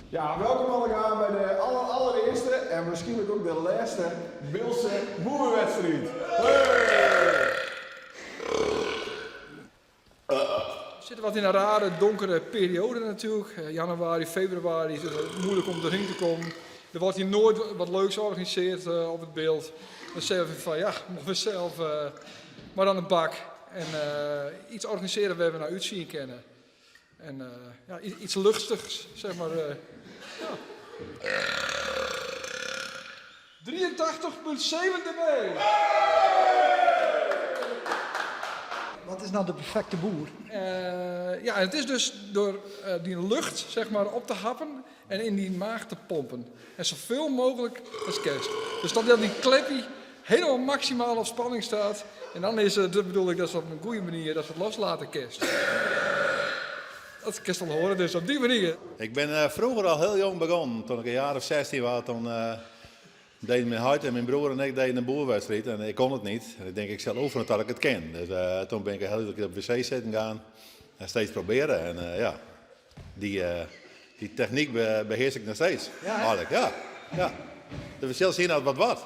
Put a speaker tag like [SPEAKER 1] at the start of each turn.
[SPEAKER 1] Ja, welkom allemaal bij de allereerste en misschien ook de laatste Beelse boerenwedstrijd. Hey!
[SPEAKER 2] We zitten wat in een rare, donkere periode natuurlijk. Januari, februari is het moeilijk om erin te komen. Er wordt hier nooit wat leuks georganiseerd op het beeld. Dan zeggen we van ja, mogen we zelf maar aan de bak. En iets organiseren waar we naar uitzien kennen. En ja, iets luchtigs, zeg maar. Ja. 83,7 dB.
[SPEAKER 3] Wat is nou de perfecte boer?
[SPEAKER 2] Ja, het is dus door die lucht zeg maar, op te happen en in die maag te pompen. En zoveel mogelijk als kerst. Dus dat die kleppie helemaal maximaal op spanning staat. En dan is het, bedoel ik, dat is op een goede manier dat het loslaten kerst. Dat kerst wel horen, dus op die manier.
[SPEAKER 4] Ik ben vroeger al heel jong begonnen. Toen ik een jaar of 16 was, toen deden mijn huid en mijn broer en ik deden een boerwedstrijd. En ik kon het niet. En ik denk, ik zal oefenen tot ik het ken. Dus toen ben ik heel veel op de wc zitten gaan. En steeds proberen. En ja, die techniek beheers ik nog steeds.
[SPEAKER 3] Ja,
[SPEAKER 4] eigenlijk, ja. Dus we zullen zien dat het wat wordt.